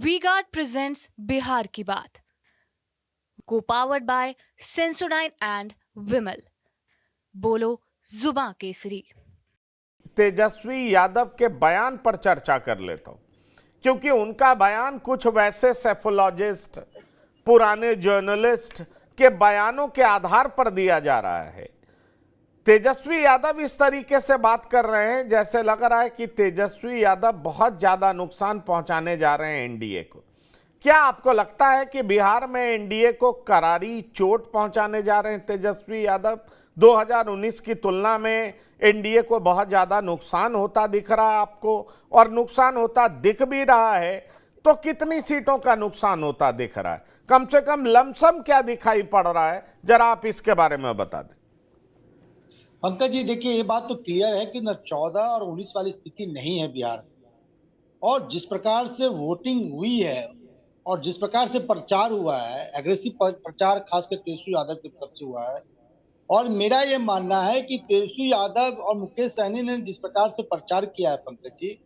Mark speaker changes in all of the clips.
Speaker 1: We guard presents Bihar की बात, को पावर्ड बाय सेंसोडाइन एंड विमल। बोलो जुबां केसरी।
Speaker 2: तेजस्वी यादव के बयान पर चर्चा कर लेता हूं, क्योंकि उनका बयान कुछ वैसे सेफोलॉजिस्ट, पुराने जर्नलिस्ट के बयानों के आधार पर दिया जा रहा है। तेजस्वी यादव इस तरीके से बात कर रहे हैं जैसे लग रहा है कि तेजस्वी यादव बहुत ज्यादा नुकसान पहुंचाने जा रहे हैं एनडीए को। क्या आपको लगता है कि बिहार में एनडीए को करारी चोट पहुंचाने जा रहे हैं तेजस्वी यादव? 2019 की तुलना में एनडीए को बहुत ज्यादा नुकसान होता दिख रहा है आपको? और नुकसान होता दिख भी रहा है तो कितनी सीटों का नुकसान होता दिख रहा है? कम से कम लमसम क्या दिखाई पड़ रहा है, जरा आप इसके बारे में बता दें।
Speaker 3: पंकज जी, देखिए, ये बात तो क्लियर है कि न 14 और 19 वाली स्थिति नहीं है बिहार में। और जिस प्रकार से वोटिंग हुई है और जिस प्रकार से प्रचार हुआ है, एग्रेसिव प्रचार खासकर तेजस्वी यादव की तरफ से हुआ है। और मेरा ये मानना है कि तेजस्वी यादव और मुकेश सहनी ने जिस प्रकार से प्रचार किया है पंकज जी,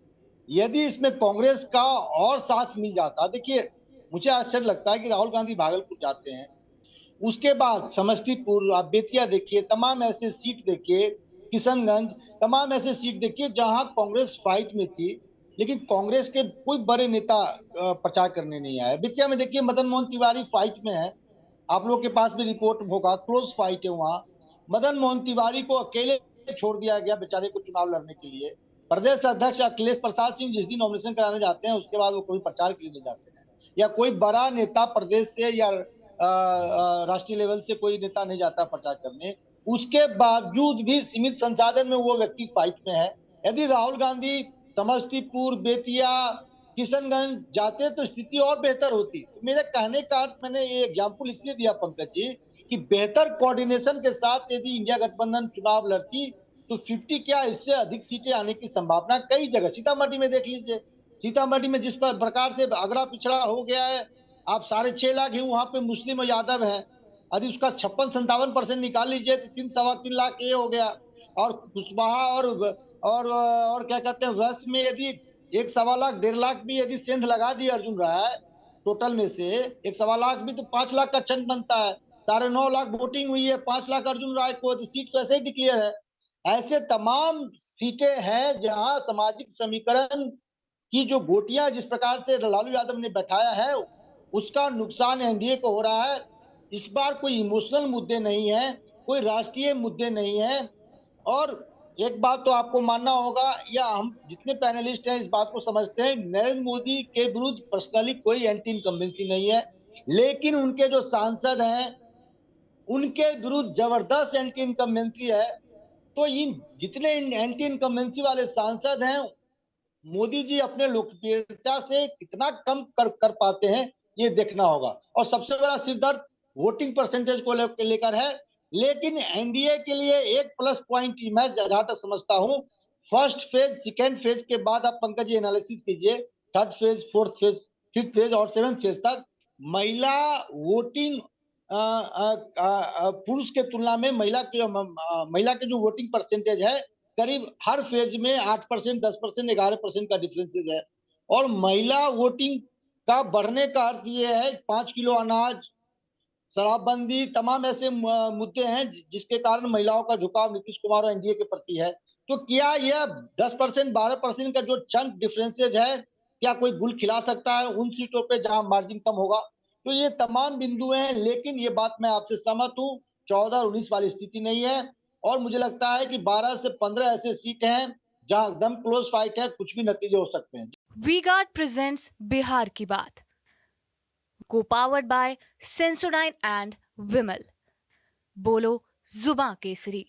Speaker 3: यदि इसमें कांग्रेस का और साथ मिल जाता। देखिए, मुझे आश्चर्य लगता है कि राहुल गांधी भागलपुर जाते हैं, उसके बाद समस्तीपुर, आप बेतिया देखिए, तमाम ऐसे सीट देखिए, किशनगंज, तमाम ऐसे सीट देखिए जहां कांग्रेस फाइट में थी, लेकिन कांग्रेस के कोई बड़े नेता प्रचार करने नहीं आए। बेतिया में देखिए, मदन मोहन तिवारी फाइट में है, आप लोग के पास भी रिपोर्ट होगा, क्लोज फाइट है वहां। मदन मोहन तिवारी को अकेले छोड़ दिया गया बेचारे को चुनाव लड़ने के लिए। प्रदेश अध्यक्ष अखिलेश प्रसाद सिंह जिस दिन नॉमिनेशन कराने जाते हैं, उसके बाद वो कोई प्रचार के लिए नहीं जाते हैं, या कोई बड़ा नेता प्रदेश से या राष्ट्रीय लेवल से कोई नेता नहीं जाता प्रचार करने। उसके बावजूद भी सीमित संसाधन में वो व्यक्ति फाइट में है। यदि राहुल गांधी समस्तीपुर, बेतिया, किशनगंज जाते तो स्थिति और बेहतर होती। तो मेरे कहने का अर्थ, मैंने ये एग्जाम्पल इसलिए दिया पंकज जी, कि बेहतर कोऑर्डिनेशन के साथ यदि इंडिया गठबंधन चुनाव लड़ती तो 50 क्या, इससे अधिक सीटें आने की संभावना कई जगह, सीतामढ़ी में देख लीजिए। सीतामढ़ी में जिस प्रकार से अगड़ा पिछड़ा हो गया है, आप 6.5 लाख ही वहां पे मुस्लिम और यादव है। यदि उसका 56-57% निकाल लीजिए तो 3-3.25 लाख ये हो गया। और कुशवाहा और क्या कहते हैं, वेस्ट में यदि 1-1.25 लाख, 1.5 लाख भी यदि सेंध लगा दिए अर्जुन राय, टोटल में से 1-1.25 लाख भी तो 5 लाख का चंद बनता है। 9.5 लाख वोटिंग हुई है, 5 लाख अर्जुन राय को, तो सीट तो ऐसे ही डिक्लेयर है। ऐसे तमाम सीटें हैं जहां सामाजिक समीकरण की जो गोटियां जिस प्रकार से लालू यादव ने बैठाया है, उसका नुकसान एनडीए को हो रहा है। इस बार कोई इमोशनल मुद्दे नहीं है, कोई राष्ट्रीय मुद्दे नहीं है। और एक बात तो आपको मानना होगा, या हम जितने पैनलिस्ट हैं इस बात को समझते हैं, नरेंद्र मोदी के विरुद्ध पर्सनली कोई एंटी इनकम्बेंसी नहीं है, लेकिन उनके जो सांसद हैं उनके विरुद्ध जबरदस्त एंटी इनकम्बेंसी है। तो इन जितने एंटी इनकम्बेंसी वाले सांसद हैं, मोदी जी अपने लोकप्रियता से कितना कम कर पाते हैं, ये देखना होगा। और सबसे बड़ा सिरदर्द वोटिंग परसेंटेज को लेकर है। लेकिन एनडीए के लिए एक प्लस पॉइंट मैं जहां तक समझता हूं, फर्स्ट फेज, सेकेंड फेज के बाद आप पंकज जी एनालिसिस कीजिए, third phase, fourth phase, fifth phase और सेवेंथ फेज तक महिला वोटिंग पुरुष के तुलना में महिला के जो वोटिंग परसेंटेज है, करीब हर फेज में 8%, 10%, 11% का डिफरेंसेज है। और महिला वोटिंग का बढ़ने का अर्थ यह है, 5 किलो अनाज, शराबबंदी, तमाम ऐसे मुद्दे हैं जिसके कारण महिलाओं का झुकाव नीतीश कुमार और एनडीए के प्रति है। तो क्या यह 10%, 12% का जो चंक डिफरेंसेज है, क्या कोई गुल खिला सकता है उन सीटों पे जहां मार्जिन कम होगा? तो ये तमाम बिंदु हैं, लेकिन ये बात मैं आपसे सहमत हूं, 14 और 19 वाली स्थिति नहीं है। और मुझे लगता है कि 12 से 15 ऐसे सीट हैं जहां एकदम क्लोज फाइट है, कुछ भी नतीजे हो सकते हैं।
Speaker 1: वी गार्ड प्रेजेंट्स बिहार की बात, को पावर्ड बाय सेंसोडाइन एंड विमल। बोलो जुबां केसरी।